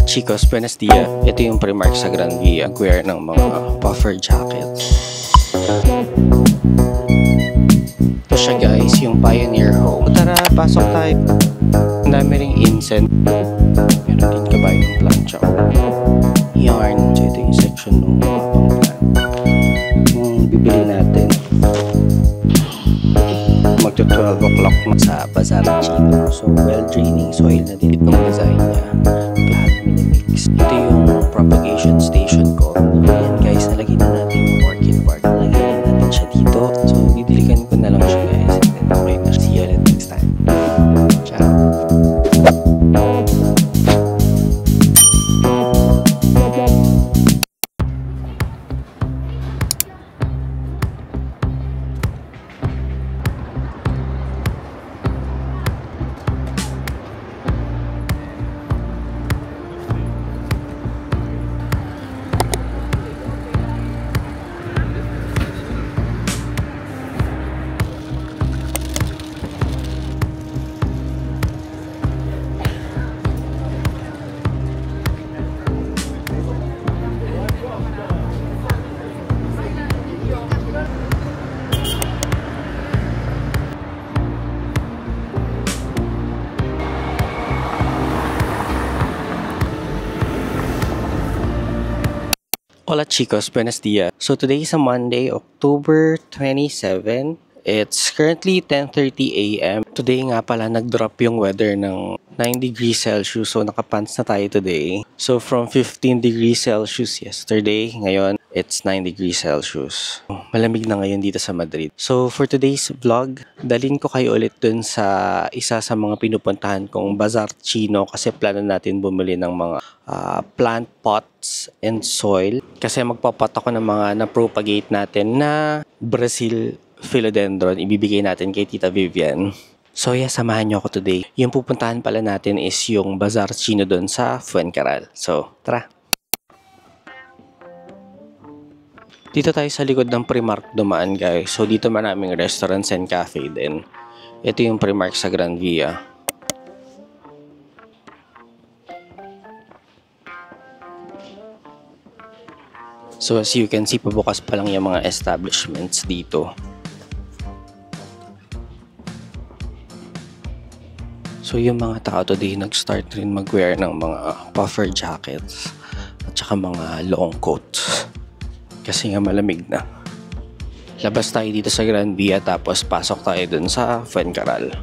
chicos, buenos dia. Ito yung Primark sa Gran Via. Wear ng mga puffer jackets. Ito siya guys, yung Pioneer Home. Tara, pasok tayo. Ang dami ring incense. Meron din kabayong plancha. Yarn. So ito yung section ng mga pang-plan. Kung bibili natin, magto 12 o'clock sa Bazaar Chino. So well draining soil na din itong design niya. Lahat minimix. Ito yung propagation station ko. Ayan guys, nalagyan na natin yung orchid park. Nalagyan na natin siya dito. So didilikan ko na lang siya guys. And then okay na. See you ulit next time. Ciao. Hola chicos, buenos dias. So today is a Monday, October 27. It's currently 10:30 a.m. Today nga pala nag-drop yung weather ng 9 degrees Celsius. So nakapants na tayo today. So from 15 degrees Celsius yesterday, ngayon it's 9 degrees Celsius. Malamig na ngayon dito sa Madrid. So for today's vlog, dalhin ko kayo ulit dun sa isa sa mga pinupuntahan kong Bazaar Chino kasi plano natin bumili ng mga plant pots and soil. Kasi magpapot ako ng mga na-propagate natin na Brazil philodendron. Ibibigay natin kay Tita Vivian. So yeah, samahan nyo ako today. Yung pupuntahan pala natin is yung Bazaar Chino doon sa Fuencarral. So tara! Dito tayo sa likod ng Primark dumaan guys. So dito maraming restaurants and cafe din. Ito yung Primark sa Gran Via. So as you can see, pabukas pa lang yung mga establishments dito. So yung mga tao today nag-start rin mag-wear ng mga puffer jackets at saka mga long coats. Kasi nga malamig na. Labas tayo dito sa Gran Via tapos pasok tayo dun sa Fuencarral.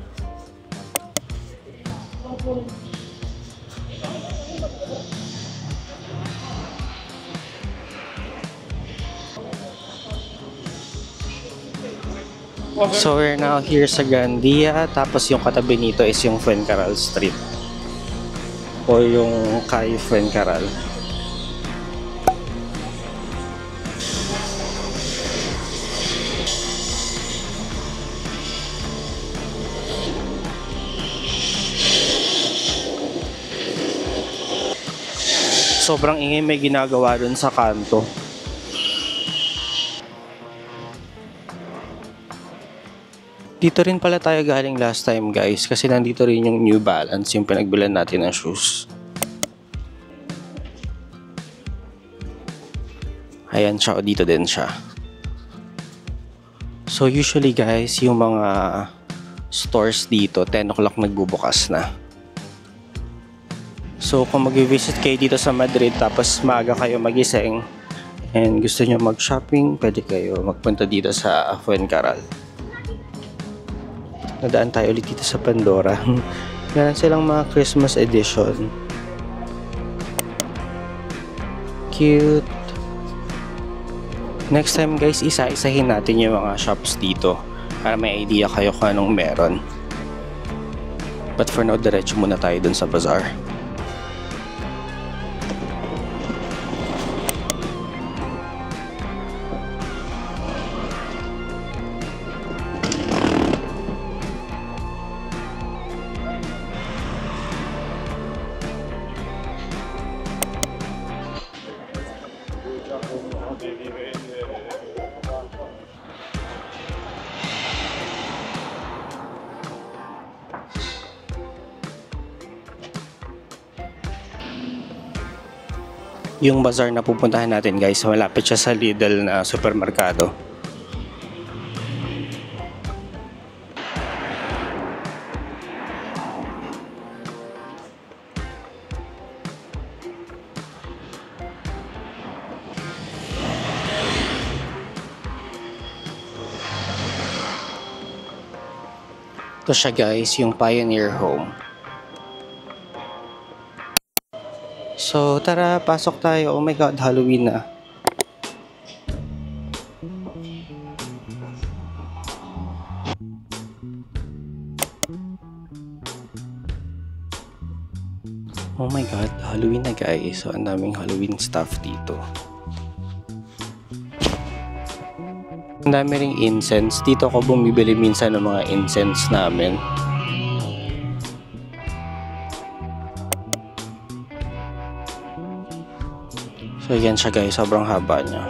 So we're now here sa Gran Via, tapos yung katabi nito is yung Fuencarral Street o yung Calle Fuencarral. Sobrang ingay may ginagawa dun sa kanto. Dito rin pala tayo galing last time guys kasi nandito rin yung New Balance, yung pinagbilan natin ng shoes. Ayan siya, o dito din siya. So usually guys, yung mga stores dito 10 o'clock nagbubukas na. So kung mag-visit kayo dito sa Madrid tapos maaga kayo magising and gusto nyo mag-shopping, pwede kayo magpunta dito sa Fuencarral. Nadaan tayo ulit dito sa Pandora. Meron silang mga Christmas edition. Cute. Next time guys, isa-isahin natin yung mga shops dito para may idea kayo kung anong meron. But for now, diretso muna tayo dun sa bazaar. Yung bazaar na pupuntahan natin guys, malapit siya sa Lidl na supermerkado. Ito siya guys, yung Pioneer Home. So tara, pasok tayo. Oh my god, Halloween na. Oh my god, Halloween na guys. So ang daming Halloween stuff dito. Ang dami ring incense. Dito ako bumibili minsan ng mga incense namin. So yan siya guys, sobrang haba niya.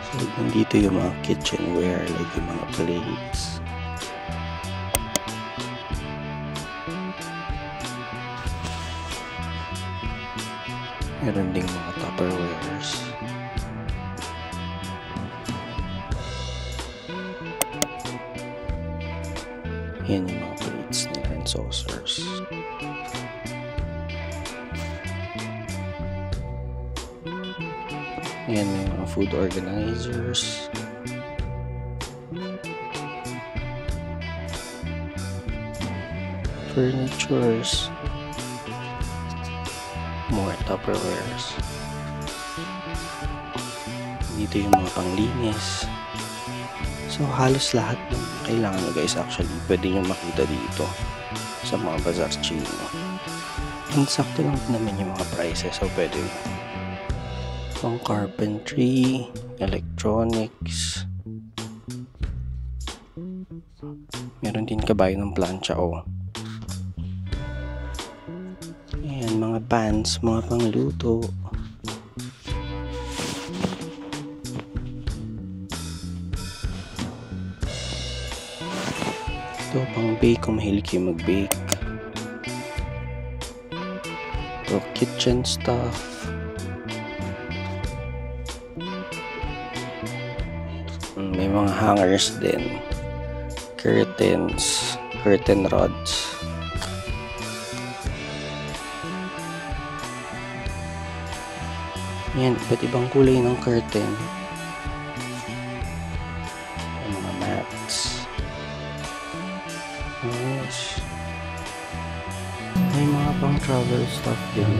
So nandito yung mga kitchenware, like yung mga plates. Meron ding mga Tupperwares. Yan yung mga plates nila and saucers. Yan yung mga food organizers. Furnitures. More Tupperwares. Dito yung mga panglinis. So halos lahat ng kailangan nyo guys actually pwede nyo makita dito sa mga bazaar chino. And sakto lang naman yung mga prices, so pwede pang carpentry, electronics. Meron din kabayo ng plancha Ayan, mga pans, mga pangluto. Ito, pang bake kung mahilig kayo mag-bake. Ito, kitchen stuff. May mga hangers din. Curtains, curtain rods. Yan, iba't ibang kulay ng curtain. Yung mga mats. Nice. May mga pang travel stuff din.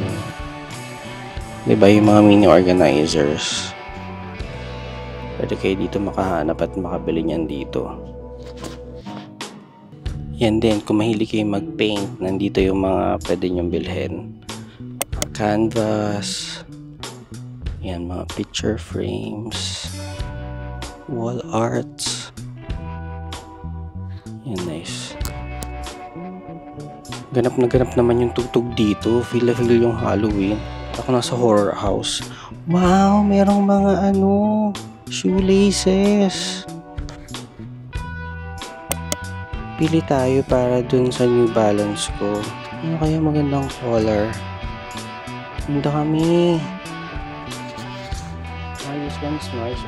Diba yung mga mini organizers? Pwede kayo dito makahanap at makabili niyan dito. Yan din, kung mahilig kayo mag-paint, nandito yung mga pwede nyong bilhin. Canvas. Yan, mga picture frames. Wall arts. Yan, nice. Ganap na ganap naman yung tugtog dito. Feel na feel yung Halloween. Ako nasa horror house. Wow, merong mga shoelaces. Pili tayo para dun sa New Balance ko. Ano kaya magandang color? Ganda kami. This one's nice.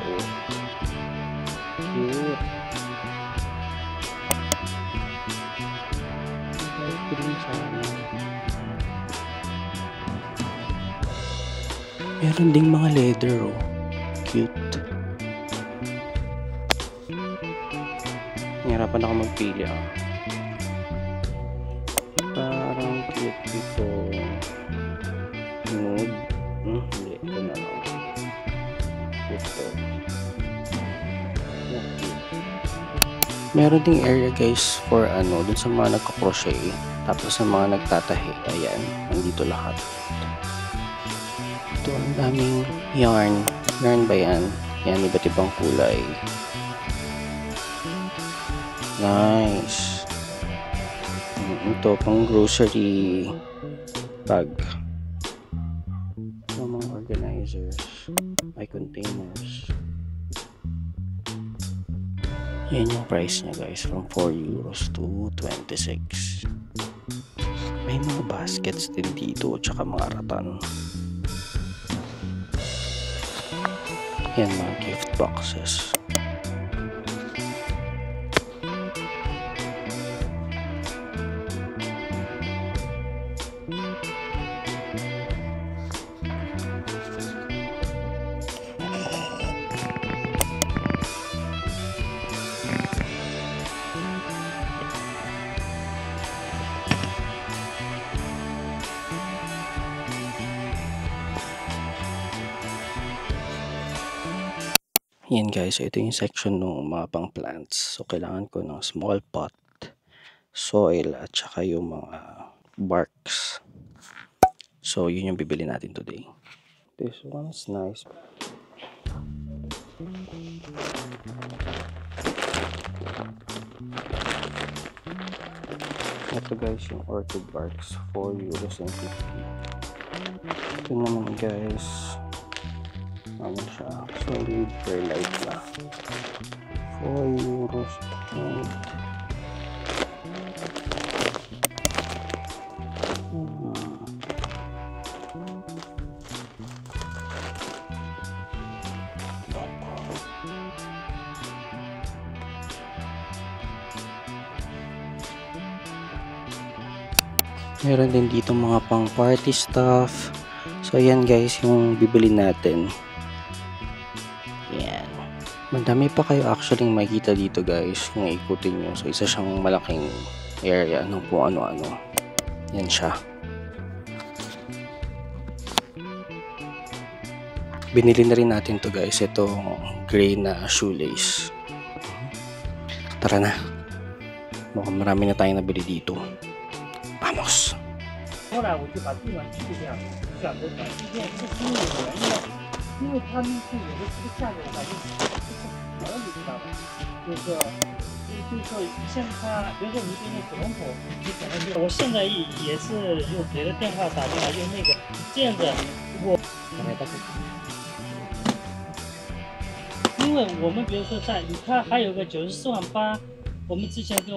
Cute. Green sana. Meron ding mga leather Cute. Nahirapan ako magpili Parang cute ito. Nude. Hindi. Ito na lang. Ito. Meron ding area guys for dun sa mga nagko-crochet. Tapos sa mga nagtatahi. Ayan. Nandito lahat. Ito ang daming yarn. Yarn ba yan? Yan, iba't ibang kulay. Nice. Ito, pang grocery bag. Ito, mga organizers. May containers. Yan yung price niya guys. From 4 euros to 26. May mga baskets din dito, tsaka mga ratan. Yan, mga gift boxes. Yan guys, so ito yung section ng mga pang plants. So kailangan ko ng small pot, soil, at saka yung mga barks. So yun yung bibili natin today. This one's nice. Ito guys yung orchid barks, 4 euros and 50. Ito naman guys, ano siya, solid perlite na, 4 euros and meron din dito mga pang party stuff. So yan guys yung bibili natin. Yan. Madami pa kayo actually makikita dito guys kung ikutin nyo. So isa siyang malaking area ng kung ano-ano. Yan siya. Binili na rin natin to guys. Ito gray na shoelace. Tara na. Mukhang marami na tayong nabili dito. Vamos! 后来我就把地板就这样转过来，是这样，这是因为原因，因为他们是有的这个价格吧，就是好你知道吧？就是说像他，比如说你给那水龙头，你可能就我现在也是用别的电话打电话用那个，这样子我，因为我们比如说在他还有个94万8。我们之前跟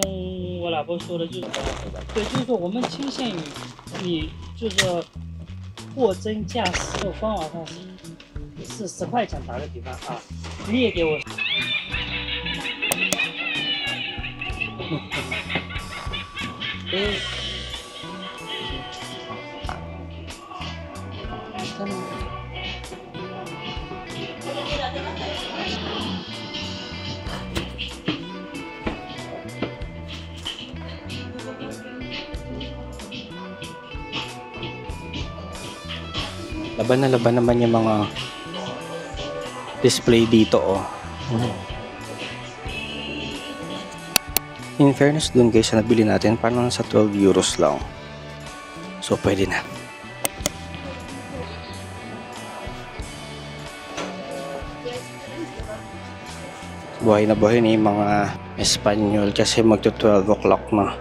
我老婆说的就是，对，就是说我们倾向于你就是说货真价实，就官网上是10块钱，打个比方啊，你也给我。Laban na laban naman yung mga display dito oh. In fairness dun guys na nabili natin parang nasa 12 euros lang. So pwede na. Buhay na buhay na yung mga Espanyol kasi magto 12 o'clock na.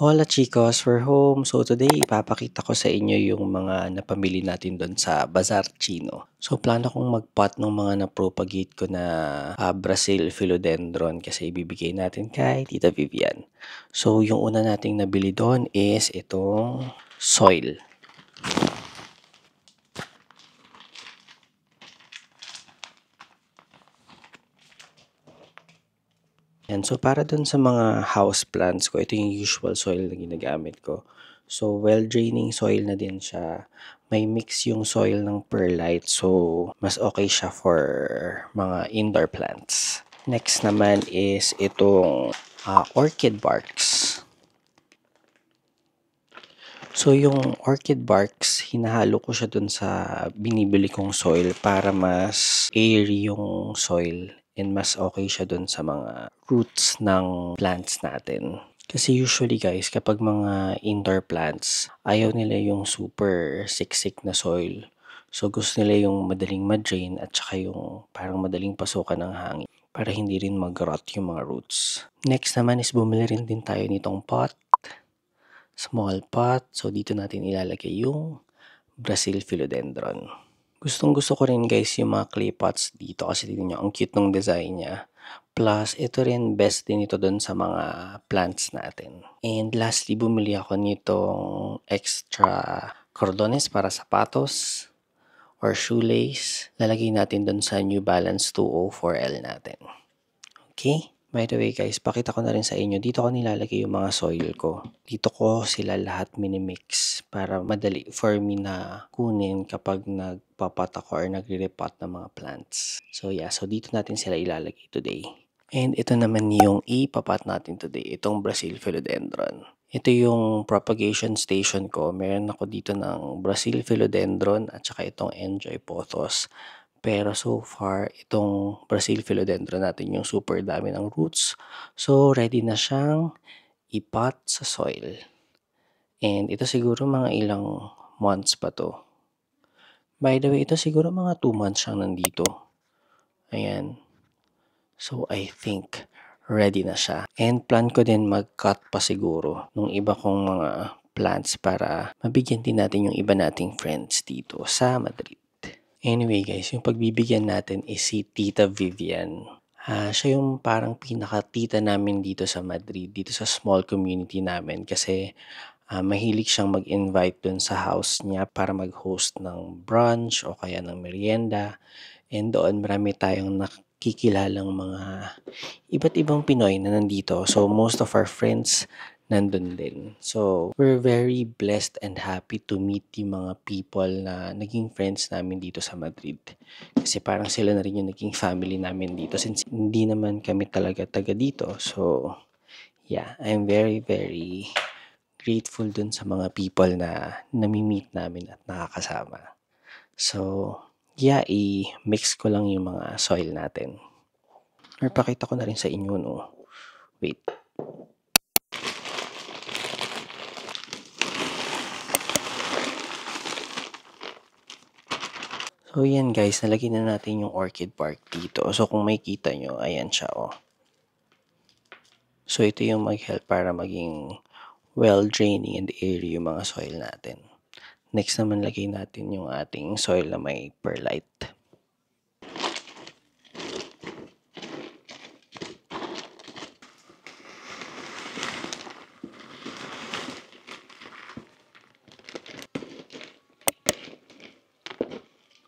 Hola chicos, we're home. So today ipapakita ko sa inyo yung mga napamili natin doon sa Bazaar Chino. So plano kong mag-pot ng mga na-propagate ko na Brazil Philodendron kasi ibibigay natin kay Tita Vivian. So yung una nating nabili doon is itong soil. Yan. So, para dun sa mga house plants ko, ito yung usual soil na ginagamit ko. So, well-draining soil na din siya. May mix yung soil ng perlite. So, mas okay siya for mga indoor plants. Next naman is itong orchid barks. So, yung orchid barks, hinahalo ko siya dun sa binibili kong soil para mas airy yung soil. And mas okay siya dun sa mga roots ng plants natin. Kasi usually guys, kapag mga indoor plants, ayaw nila yung super siksik na soil. So gusto nila yung madaling ma-drain at saka yung parang madaling pasukan ng hangin para hindi rin mag-rot yung mga roots. Next naman is bumili rin din tayo nitong pot. Small pot. So dito natin ilalagay yung Brazil Philodendron. Gustong gusto ko rin guys yung mga clay pots dito kasi tignan nyo, ang cute ng design niya. Plus, ito rin best din ito dun sa mga plants natin. And lastly, bumili ako nitong extra cordones para sapatos or shoelace. Lalagay natin dun sa New Balance 204L natin. Okay? By the way guys, pakita ko na rin sa inyo. Dito ko nilalagay yung mga soil ko. Dito ko sila lahat minimix para madali for me na kunin kapag nagpapat ako or nagre-repot ng mga plants. So yeah, so dito natin sila ilalagay today. And ito naman yung ipapat natin today, itong Brazil Philodendron. Ito yung propagation station ko. Meron ako dito ng Brazil Philodendron at saka itong Enjoy Pothos. Pero so far, itong Brazil Philodendron natin yung super dami ng roots. So, ready na siyang ipat sa soil. And ito siguro mga ilang months pa to. By the way, ito siguro mga 2 months siyang nandito. Ayan. So, I think ready na siya. And plan ko din mag-cut pa siguro nung iba kong mga plants para mabigyan din natin yung iba nating friends dito sa Madrid. Anyway guys, yung pagbibigyan natin is si Tita Vivian. Siya yung parang pinaka-tita namin dito sa Madrid, dito sa small community namin kasi mahilig siyang mag-invite dun sa house niya para mag-host ng brunch o kaya ng merienda. And doon marami tayong nakikilalang mga iba't ibang Pinoy na nandito. So most of our friends nandun din. So, we're very blessed and happy to meet yung mga people na naging friends namin dito sa Madrid. Kasi parang sila na rin yung naging family namin dito since hindi naman kami talaga taga dito. So, yeah, I'm very, very grateful dun sa mga people na nami-meet namin at nakakasama. So, yeah, i-mix ko lang yung mga soil natin. Or pakita ko na rin sa inyo, no? Wait. So, yan guys, nalagyan na natin yung orchid bark dito. So, kung makikita nyo, ayan siya, oh. So, ito yung mag-help para maging well-draining and airy yung mga soil natin. Next naman, lagay natin yung ating soil na may perlite.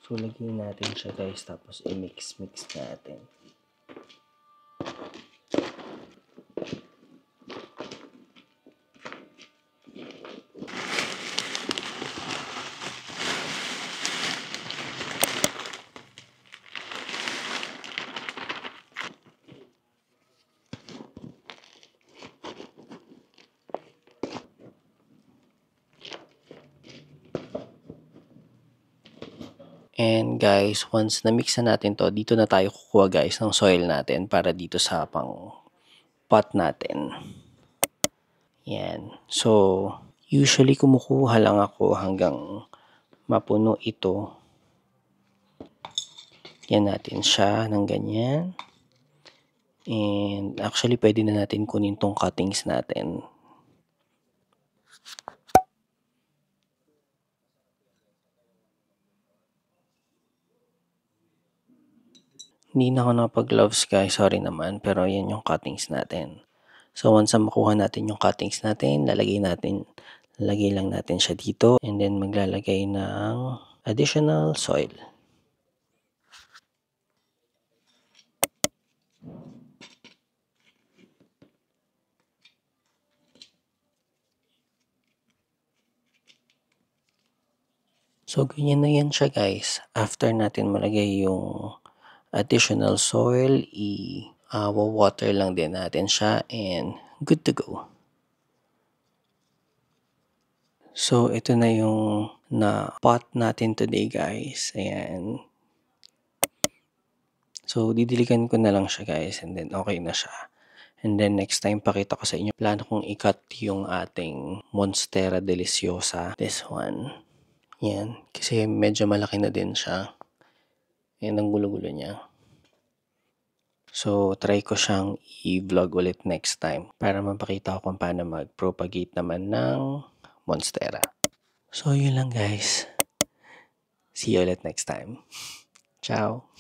So, lagyan natin siya guys, tapos i-mix-mix natin. And guys, once na-mix na natin to, dito na tayo kukuha guys ng soil natin para dito sa pang pot natin. Yan. So, usually kumukuha lang ako hanggang mapuno ito. Yan natin siya ng ganyan. And actually, pwede na natin kunin tong cuttings natin. Hindi na ako nakapag-gloves guys, sorry naman, pero yan yung cuttings natin. So once na makuha natin yung cuttings natin, lalagay lang natin siya dito and then maglalagay ng additional soil. So ganyan na yan siya guys. After natin malagay yung additional soil, water lang din natin siya and good to go. So ito na yung na-pot natin today guys. Ayan. So didiligan ko na lang siya guys and then okay na siya. And then next time pakita ko sa inyo. Plano kong i-cut yung ating Monstera Deliciosa. This one. Yan. Kasi medyo malaki na din siya. Yan ang gulo-gulo niya. So, try ko siyang i-vlog ulit next time para mapakita ko kung paano mag-propagate naman ng Monstera. So, yun lang guys. See you ulit next time. Ciao!